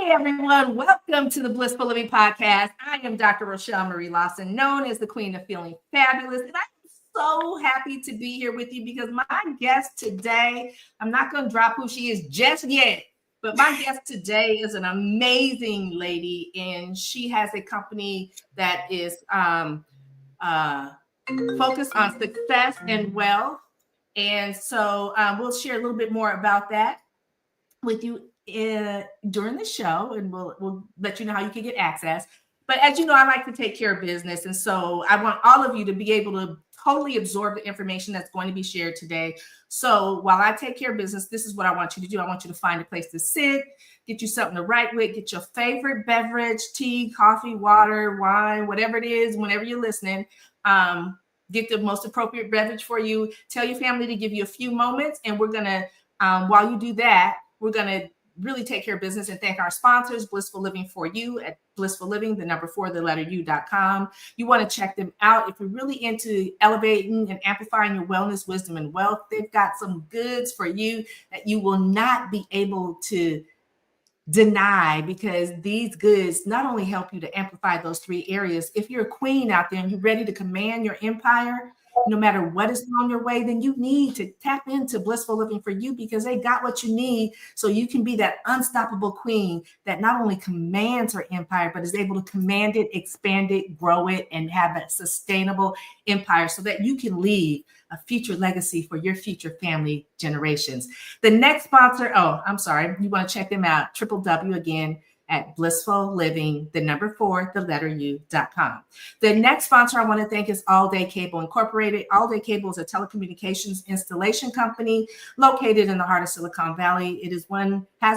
Hey everyone, welcome to the Blissful Living Podcast. I am Dr. Rochelle Marie Lawson, known as the Queen of Feeling Fabulous, and I'm so happy to be here with you because my guest today, I'm not going to drop who she is just yet, but my guest today is an amazing lady, and she has a company that is focused on success and wealth, and so we'll share a little bit more about that with you during the show, and we'll let you know how you can get access. But as you know, I like to take care of business, and so I want all of you to be able to totally absorb the information that's going to be shared today. So while I take care of business, this is what I want you to do. I want you to find a place to sit, get you something to write with, get your favorite beverage, tea, coffee, water, wine, whatever it is, whenever you're listening. Get the most appropriate beverage for you. Tell your family to give you a few moments, and we're gonna, while you do that, we're going to really take care of business and thank our sponsors, Blissful Living for You at Blissful Living, the number 4, the letter U.com. You want to check them out. If you're really into elevating and amplifying your wellness, wisdom, and wealth, they've got some goods for you that you will not be able to deny, because these goods not only help you to amplify those 3 areas. If you're a queen out there and you're ready to command your empire, no matter what is on your way, then you need to tap into Blissful Living for You, because they got what you need so you can be that unstoppable queen that not only commands her empire, but is able to command it, expand it, grow it, and have a sustainable empire so that you can leave a future legacy for your future family generations. The next sponsor, you want to check them out, www again at Blissful Living, the number 4, the letter U.com. The next sponsor I want to thank is All Day Cable Incorporated. All Day Cable is a telecommunications installation company located in the heart of Silicon Valley. It has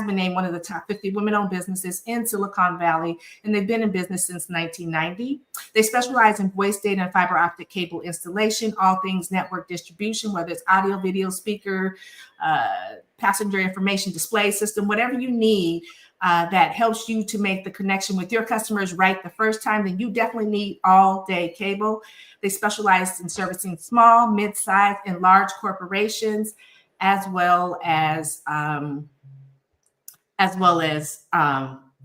been named one of the top 50 women-owned businesses in Silicon Valley, and they've been in business since 1990. They specialize in voice, data, and fiber optic cable installation, all things network distribution, whether it's audio, video, speaker, passenger information display system, whatever you need that helps you to make the connection with your customers right the first time, then you definitely need All Day Cable. They specialize in servicing small, mid-sized, and large corporations, as well as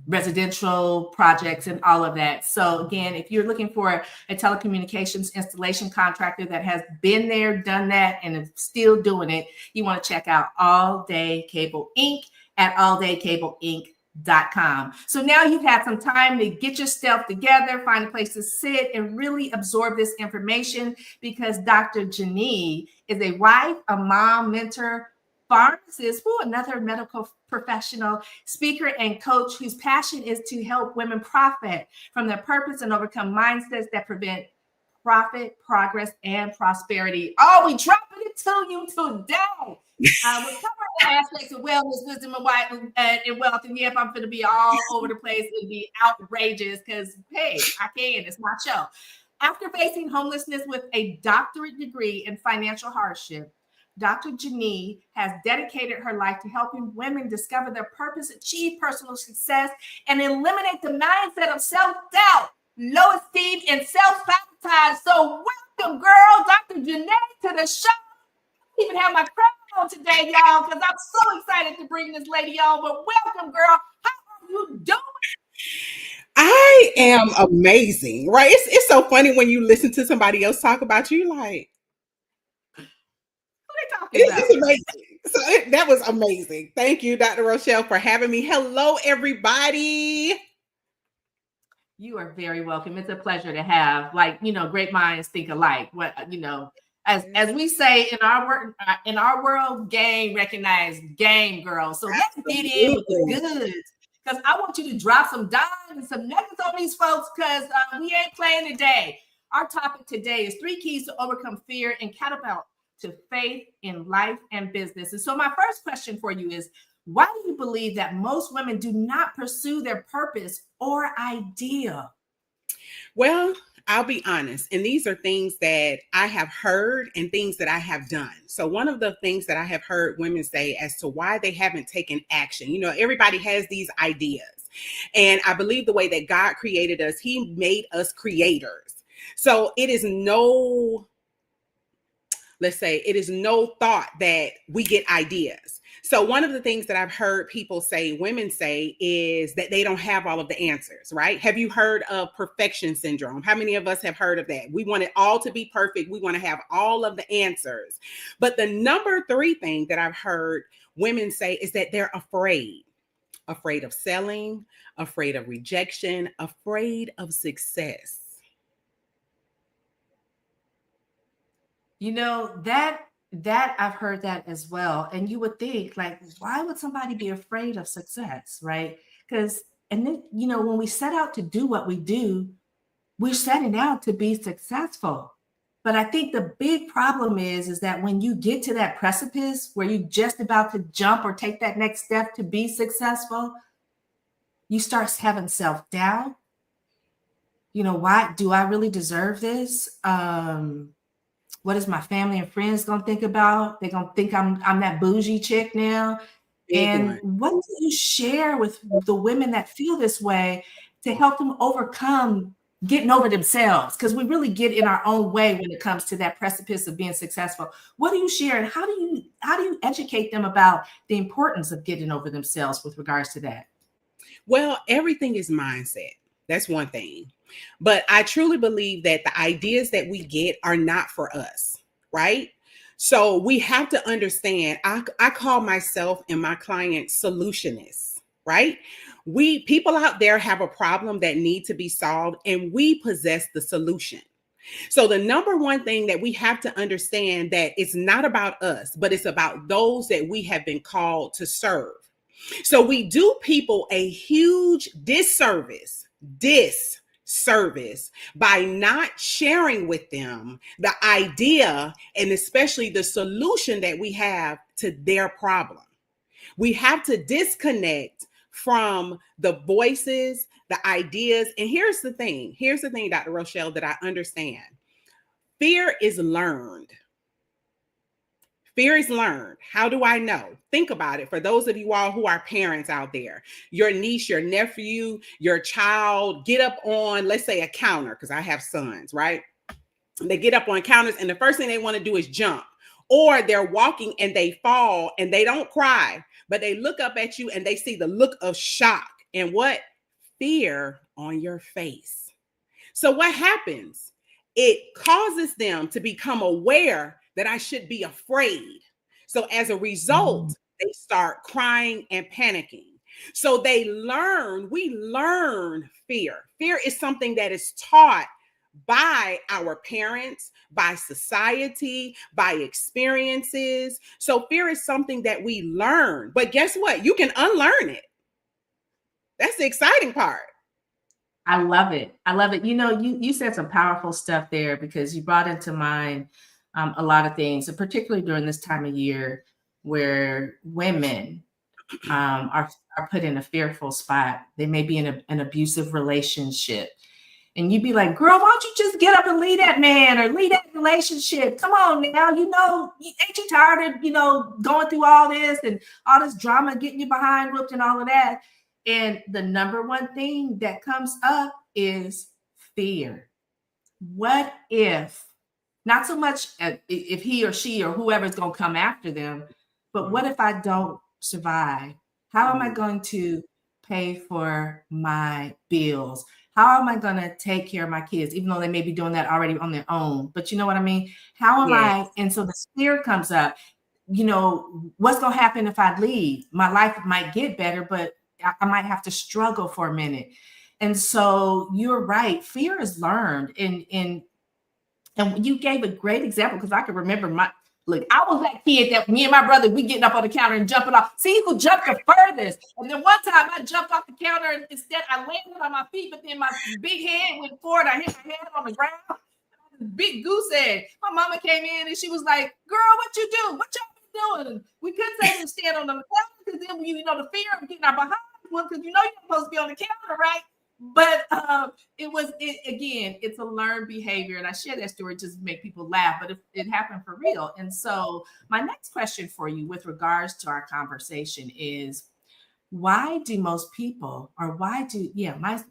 residential projects and all of that. So again, if you're looking for a telecommunications installation contractor that has been there, done that, and is still doing it, you want to check out All Day Cable Inc. at alldaycableinc.com. So now you've had some time to get yourself together, find a place to sit, and really absorb this information, because Dr. Janee is a wife, a mom, mentor, pharmacist, another medical professional, speaker, and coach whose passion is to help women profit from their purpose and overcome mindsets that prevent profit, progress, and prosperity. Oh, we dropping it to you today. We're covering the aspects of wellness, wisdom, and wealth. And if I'm going to be all over the place and be outrageous, because, hey, I can. It's my show. After facing homelessness with a doctorate degree in financial hardship, Dr. Janee has dedicated her life to helping women discover their purpose, achieve personal success, and eliminate the mindset of self-doubt, low esteem, and self-sabotage. So welcome, girl, Dr. Janee, to the show. I don't even have my crown on today, y'all, because I'm so excited to bring this lady on. But welcome, girl. How are you doing? I am amazing, right? It's so funny when you listen to somebody else talk about you, like, it's amazing. So that was amazing. Thank you, Dr. Rochelle, for having me. Hello, everybody. You are very welcome. It's a pleasure to have, great minds think alike. As we say in our world, game recognized game, girl. So let's get in with the goods, because I want you to drop some dimes and some nuggets on these folks, because we ain't playing today. Our topic today is 3 keys to overcome fear and catapult to faith in life and business. And so my first question for you is, why do you believe that most women do not pursue their purpose or idea? Well, I'll be honest. And these are things that I have heard and things that I have done. So one of the things that I have heard women say as to why they haven't taken action, everybody has these ideas. And I believe the way that God created us, He made us creators. So it is no let's say it is no thought that we get ideas. So one of the things that I've heard people say, women say, is that they don't have all of the answers, right? Have you heard of perfection syndrome? How many of us have heard of that? We want it all to be perfect. We want to have all of the answers. But the number three thing that I've heard women say is that they're afraid of selling, afraid of rejection, afraid of success. You know, that I've heard that as well. And you would think, like, why would somebody be afraid of success, right? Because and then, you know, when we set out to do what we do, we're setting out to be successful. But I think the big problem is that when you get to that precipice where you're just about to jump or take that next step to be successful, you start having self-doubt. You know, why do I really deserve this? What is my family and friends gonna think about? They're gonna think I'm that bougie chick now. Big And one. what do you share with the women that feel this way to help them overcome getting over themselves? Because we really get in our own way when it comes to that precipice of being successful. What do you share, and how do you educate them about the importance of getting over themselves with regards to that? Well, everything is mindset. That's one thing. But I truly believe that the ideas that we get are not for us, right? So we have to understand, I call myself and my clients solutionists, right? We people out there have a problem that need to be solved, and we possess the solution. So the number one thing that we have to understand that it's not about us, but it's about those that we have been called to serve. So we do people a huge disservice by not sharing with them the idea and especially the solution that we have to their problem. We have to disconnect from the voices, the ideas. And here's the thing, Dr. Rochelle, that I understand. Fear is learned. Fear is learned. How do I know? Think about it. For those of you all who are parents out there, your niece, your nephew, your child get up on, let's say, a counter, because I have sons, right? They get up on counters and the first thing they want to do is jump. Or they're walking and they fall and they don't cry, but they look up at you and they see the look of shock and what? Fear on your face. So what happens? It causes them to become aware that I should be afraid. So as a result, they start crying and panicking. So we learn fear. Fear is something that is taught by our parents, by society, by experiences. So fear is something that we learn. But guess what? You can unlearn it. That's the exciting part. I love it. I love it. You know, you said some powerful stuff there because you brought into mind a lot of things, and particularly during this time of year where women are put in a fearful spot. They may be in an abusive relationship. And you'd be like, girl, why don't you just get up and leave that man or leave that relationship? Come on now, you know, ain't you tired of, you know, going through all this and all this drama, getting you behind whooped and all of that? And the number one thing that comes up is fear. What if, not so much if he or she or whoever's going to come after them, but what if I don't survive? How am I going to pay for my bills? How am I going to take care of my kids, even though they may be doing that already on their own? But you know what I mean? How am I? Yes. And so the fear comes up, you know, what's going to happen if I leave? My life might get better, but I might have to struggle for a minute. And so you're right. Fear is learned. And you gave a great example because I can remember look, I was that kid that me and my brother, we getting up on the counter and jumping off. See who jumped the furthest. And then one time I jumped off the counter and instead I landed on my feet, but then my big head went forward. I hit my head on the ground. Big goose egg. My mama came in and she was like, girl, what you do? What y'all been doing? We couldn't say to stand on the counter because then, you know, the fear of getting our behind one because you know you're supposed to be on the counter, right? But again, it's a learned behavior. And I share that story just to make people laugh, but it happened for real. And so my next question for you with regards to our conversation is, why do most people, or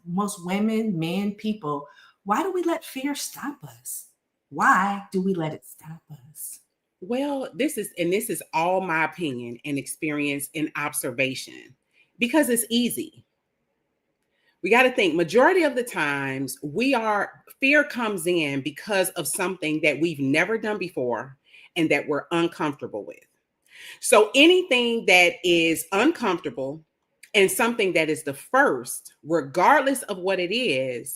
most women, men, people, why do we let fear stop us? Why do we let it stop us? Well, this is all my opinion and experience and observation because it's easy. We got to think majority of the times fear comes in because of something that we've never done before and that we're uncomfortable with. So anything that is uncomfortable and something that is the first, regardless of what it is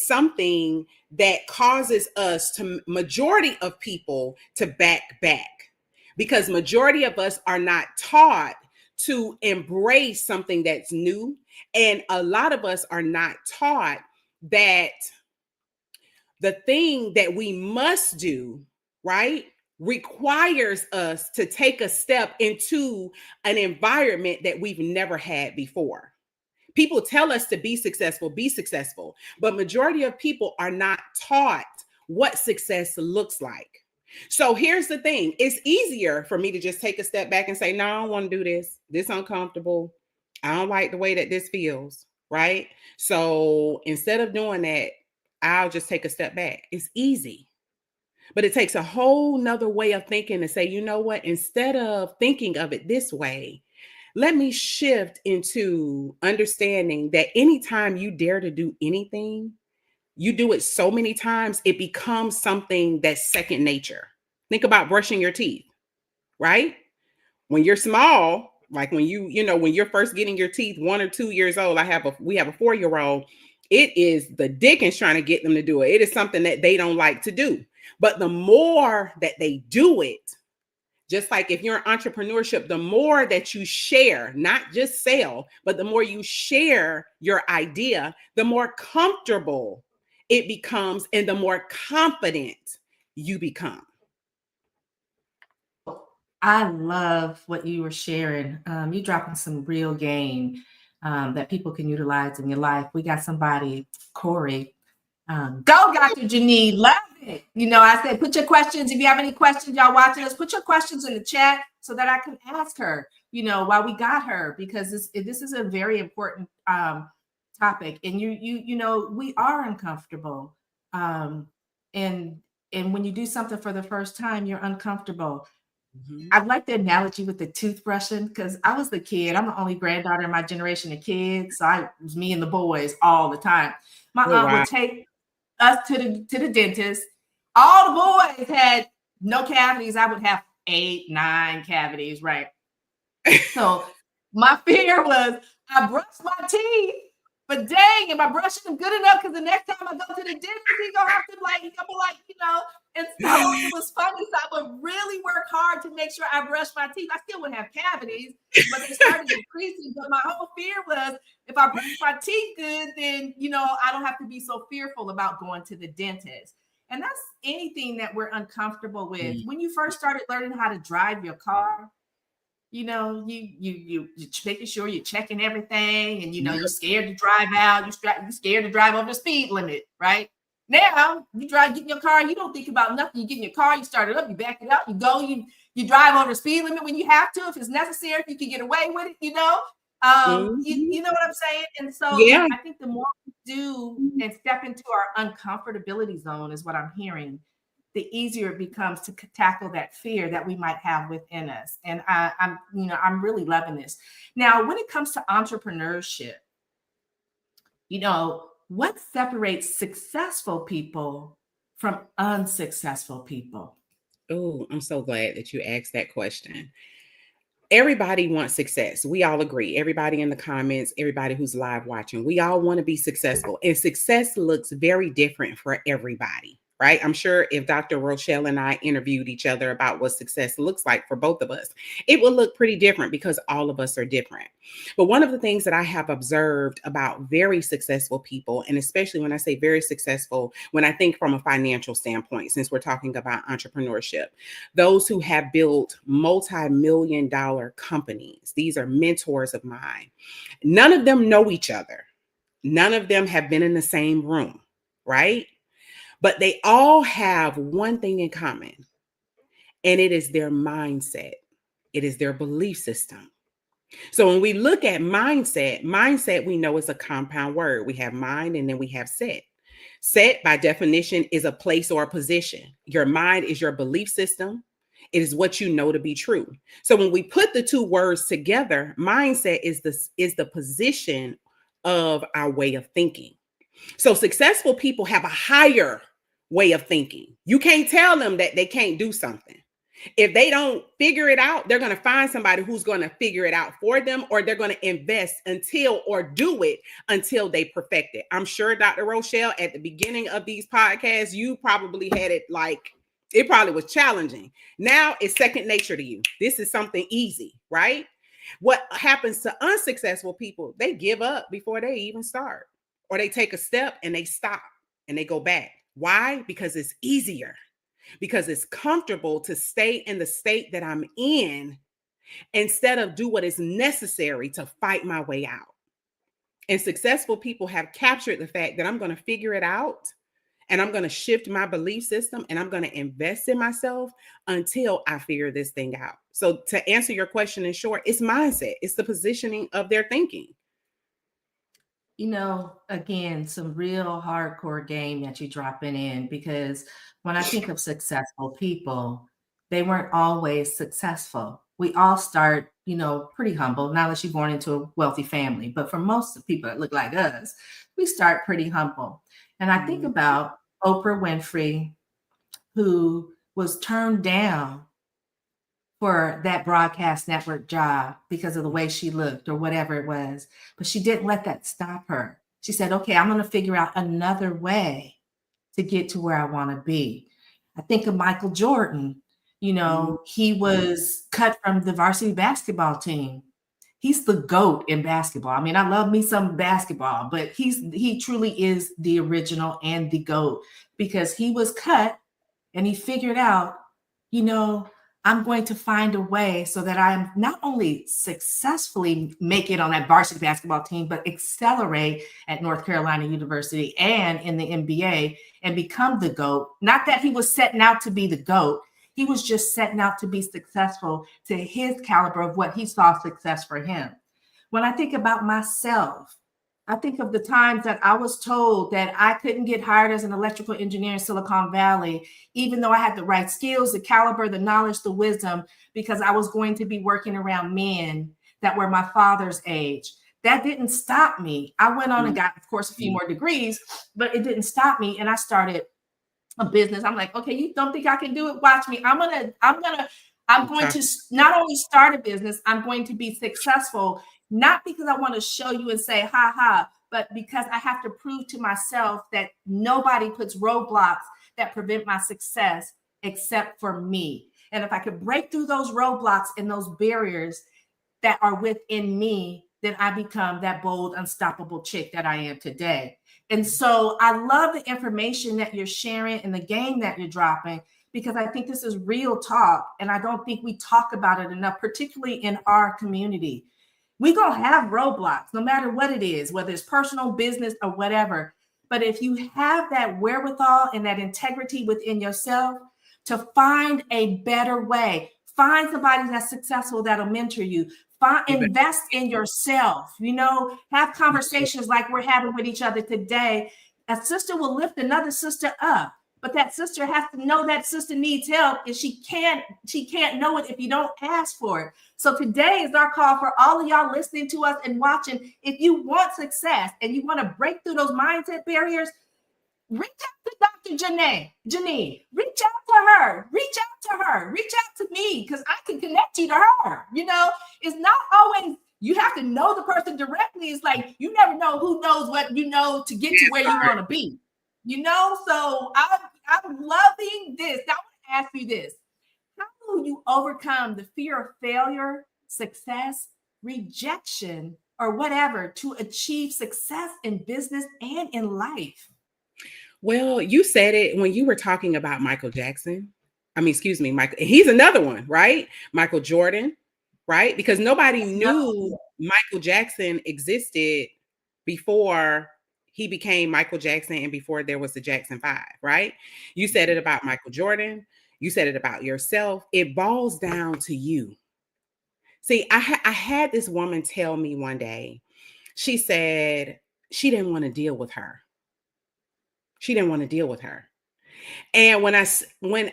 something that causes us to majority of people to back because majority of us are not taught to embrace something that's new. And a lot of us are not taught that the thing that we must do, right, requires us to take a step into an environment that we've never had before. People tell us to be successful, but majority of people are not taught what success looks like. So here's the thing. It's easier for me to just take a step back and say, no, I don't want to do this. This uncomfortable. I don't like the way that this feels, right? So instead of doing that, I'll just take a step back. It's easy. But it takes a whole nother way of thinking to say, you know what, instead of thinking of it this way, let me shift into understanding that anytime you dare to do anything, you do it so many times, it becomes something that's second nature. Think about brushing your teeth, right? When you're small, like when when you're first getting your teeth, 1 or 2 years old, we have a 4-year-old. It is the Dickens trying to get them to do it. It is something that they don't like to do. But the more that they do it, just like if you're in entrepreneurship, the more that you share, not just sell, but the more you share your idea, the more comfortable it becomes and the more confident you become. I love what you were sharing. You dropping some real game that people can utilize in your life. We got somebody, Corey. Go, Dr. Janine. Love it. I said, put your questions. If you have any questions, y'all watching us, put your questions in the chat so that I can ask her, while we got her, because this is a very important topic. And we are uncomfortable. And when you do something for the first time, you're uncomfortable. Mm-hmm. I like the analogy with the toothbrushing because I was the kid. I'm the only granddaughter in my generation of kids. So it was me and the boys all the time. My aunt would take us to the dentist. All the boys had no cavities. I would have 8, 9 cavities, right? So my fear was I brushed my teeth, but dang, am I brushing them good enough? Because the next time I go to the dentist, he's gonna have to and so it was funny. So I would really work hard to make sure I brushed my teeth. I still would have cavities, but they started decreasing. But my whole fear was if I brush my teeth good, then I don't have to be so fearful about going to the dentist. And that's anything that we're uncomfortable with. Mm-hmm. When you first started learning how to drive your car, you making sure you're checking everything, and you're scared to drive out. You're scared to drive over the speed limit, right? Now you get in your car, you don't think about nothing. You get in your car, you start it up, you back it up, you go, you drive over the speed limit when you have to, if it's necessary, if you can get away with it, Mm-hmm. you know what I'm saying? And so yeah. I think the more we do and step into our uncomfortability zone is what I'm hearing, the easier it becomes to tackle that fear that we might have within us. And I'm really loving this. Now, when it comes to entrepreneurship, what separates successful people from unsuccessful people? Oh, I'm so glad that you asked that question. Everybody wants success. We all agree. Everybody in the comments, everybody who's live watching, we all want to be successful. And success looks very different for everybody, right? I'm sure if Dr. Rochelle and I interviewed each other about what success looks like for both of us, it will look pretty different because all of us are different. But one of the things that I have observed about very successful people, and especially when I say very successful, when I think from a financial standpoint, since we're talking about entrepreneurship, those who have built multi-million-dollar companies, these are mentors of mine. None of them know each other. None of them have been in the same room, right? But they all have one thing in common, and it is their mindset. It is their belief system. So when we look at mindset, we know is a compound word. We have mind and then we have set. Set by definition is a place or a position. Your mind is your belief system. It is what you know to be true. So when we put the two words together, mindset is the position of our way of thinking. So successful people have a higher way of thinking. You can't tell them that they can't do something. If they don't figure it out, they're going to find somebody who's going to figure it out for them, or they're going to invest until or do it until they perfect it. I'm sure, Dr. Rochelle, at the beginning of these podcasts, you probably had it like, it probably was challenging. Now it's second nature to you. This is something easy, right? What happens to unsuccessful people? They give up before they even start, or they take a step and they stop and they go back. Why? Because it's easier. Because it's comfortable to stay in the state that I'm in instead of do what is necessary to fight my way out. And successful people have captured the fact that I'm going to figure it out, and I'm going to shift my belief system, and I'm going to invest in myself until I figure this thing out. So to answer your question in short, it's mindset. It's the positioning of their thinking. Again, some real hardcore game that you're dropping in, because when I think of successful people, they weren't always successful. We all start, pretty humble, not unless you're born into a wealthy family. But for most of the people that look like us, we start pretty humble. And I think about Oprah Winfrey, who was turned down for that broadcast network job because of the way she looked or whatever it was. But she didn't let that stop her. She said, okay, I'm going to figure out another way to get to where I want to be. I think of Michael Jordan. He was cut from the varsity basketball team. He's the GOAT in basketball. I mean, I love me some basketball, but he truly is the original and the GOAT, because he was cut and he figured out, I'm going to find a way so that I'm not only successfully make it on that varsity basketball team, but accelerate at North Carolina University and in the NBA and become the GOAT. Not that he was setting out to be the GOAT. He was just setting out to be successful to his caliber of what he saw success for him. When I think about myself, I think of the times that I was told that I couldn't get hired as an electrical engineer in Silicon Valley, even though I had the right skills, the caliber, the knowledge, the wisdom, because I was going to be working around men that were my father's age. That didn't stop me. I went on and got, of course, a few more degrees, but it didn't stop me. And I started a business. I'm like, okay, you don't think I can do it? Watch me. I'm going to not only start a business, I'm going to be successful, not because I want to show you and say, ha ha, but because I have to prove to myself that nobody puts roadblocks that prevent my success except for me. And if I could break through those roadblocks and those barriers that are within me, then I become that bold, unstoppable chick that I am today. And so I love the information that you're sharing and the game that you're dropping, because I think this is real talk. And I don't think we talk about it enough, particularly in our community. We're going to have roadblocks, no matter what it is, whether it's personal, business, or whatever. But if you have that wherewithal and that integrity within yourself to find a better way, find somebody that's successful that'll mentor you, invest in yourself, have conversations like we're having with each other today. A sister will lift another sister up, but that sister has to know that sister needs help, and she can't know it if you don't ask for it. So today is our call for all of y'all listening to us and watching. If you want success and you want to break through those mindset barriers, reach out to Dr. Janine. Reach out to her. Reach out to me, because I can connect you to her. It's not always you have to know the person directly. It's like you never know who knows what you know to get to where you want to be. So I'm loving this. Now I want to ask you this. How will you overcome the fear of failure, success, rejection, or whatever to achieve success in business and in life? Well, you said it when you were talking about Michael Jackson. Michael. He's another one, right? Michael Jordan, right? Because nobody knew Michael Jackson existed before he became Michael Jackson and before there was the Jackson 5, right? You said it about Michael Jordan. You said it about yourself. It boils down to you. See, I had this woman tell me one day, she said she didn't want to deal with her. She didn't want to deal with her. And when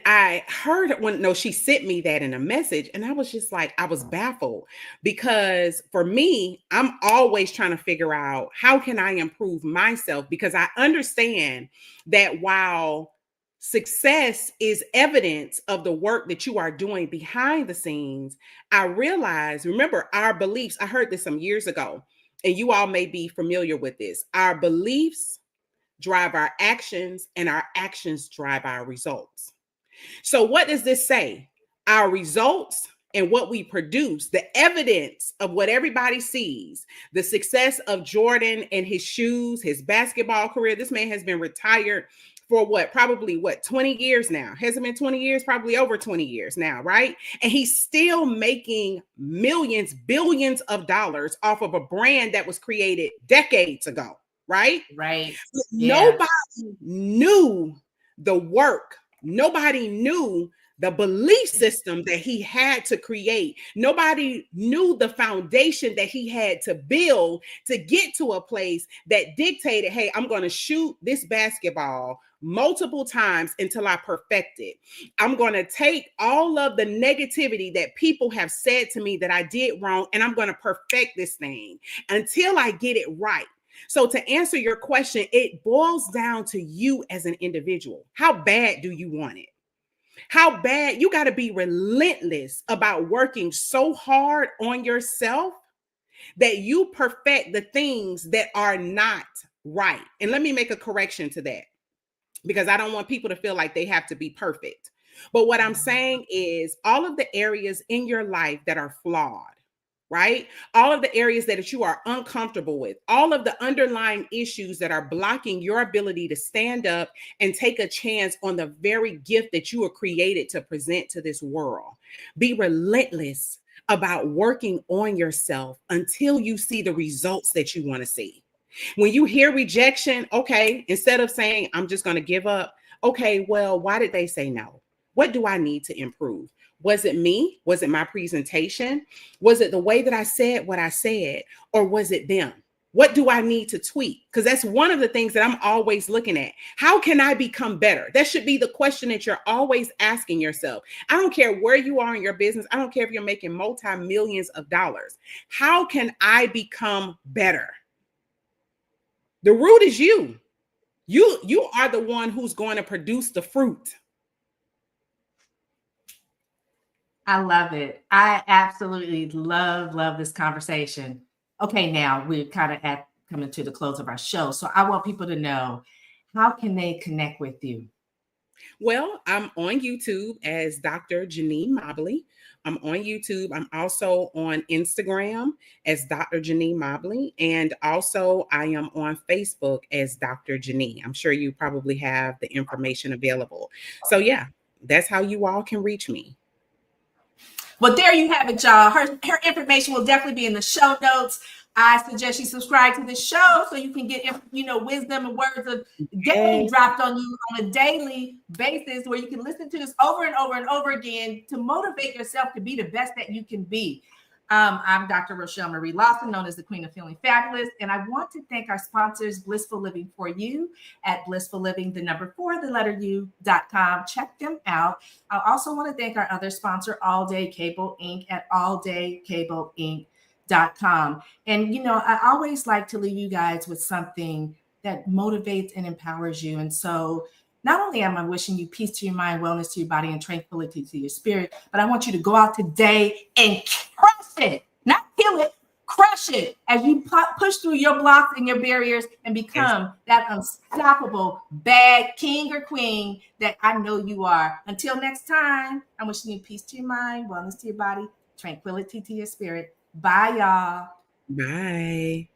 I heard when no, she sent me that in a message, and I was just like, I was baffled because for me, I'm always trying to figure out how can I improve myself because I understand that while success is evidence of the work that you are doing behind the scenes, I realize, remember our beliefs. I heard this some years ago, and you all may be familiar with this. Our beliefs drive our actions, and our actions drive our results. So, what does this say? Our results and what we produce, the evidence of what everybody sees, the success of Jordan and his shoes, his basketball career. This man has been retired for probably 20 years now. Has it been 20 years? Probably over 20 years now, right? And he's still making millions, billions of dollars off of a brand that was created decades ago, right? Right. Yeah. Nobody knew the work. Nobody knew the belief system that he had to create. Nobody knew the foundation that he had to build to get to a place that dictated, hey, I'm going to shoot this basketball multiple times until I perfect it. I'm going to take all of the negativity that people have said to me that I did wrong, and I'm going to perfect this thing until I get it right. So to answer your question, it boils down to you as an individual. How bad do you want it? How bad? You got to be relentless about working so hard on yourself that you perfect the things that are not right. And let me make a correction to that because I don't want people to feel like they have to be perfect. But what I'm saying is all of the areas in your life that are flawed, right? All of the areas that you are uncomfortable with, all of the underlying issues that are blocking your ability to stand up and take a chance on the very gift that you were created to present to this world. Be relentless about working on yourself until you see the results that you want to see. When you hear rejection, okay, instead of saying, I'm just going to give up, okay, well, why did they say no? What do I need to improve? Was it me? Was it my presentation? Was it the way that I said what I said? Or was it them? What do I need to tweak? Because that's one of the things that I'm always looking at. How can I become better? That should be the question that you're always asking yourself. I don't care where you are in your business. I don't care if you're making multi-millions of dollars. How can I become better? The root is you. You are the one who's going to produce the fruit. I love it. I absolutely love this conversation. Okay, now we're kind of at coming to the close of our show. So I want people to know, how can they connect with you? Well, I'm on YouTube as Dr. Janine Mobley. I'm on YouTube. I'm also on Instagram as Dr. Janine Mobley. And also I am on Facebook as Dr. Janine. I'm sure you probably have the information available. So yeah, that's how you all can reach me. Well, there you have it, y'all. Her information will definitely be in the show notes. I suggest you subscribe to the show so you can get, wisdom and words of getting dropped on you on a daily basis, where you can listen to this over and over and over again to motivate yourself to be the best that you can be. I'm Dr. Rochelle Marie Lawson, known as the Queen of Feeling Fabulous. And I want to thank our sponsors, Blissful Living for You at Blissful Living, the number 4, the letter U.com. Check them out. I also want to thank our other sponsor, All Day Cable Inc. at alldaycableinc.com. And, I always like to leave you guys with something that motivates and empowers you. And so not only am I wishing you peace to your mind, wellness to your body, and tranquility to your spirit, but I want you to go out today and crush it, not kill it, crush it as you push through your blocks and your barriers and become that unstoppable bad king or queen that I know you are. Until next time, I'm wishing you peace to your mind, wellness to your body, tranquility to your spirit. Bye, y'all. Bye.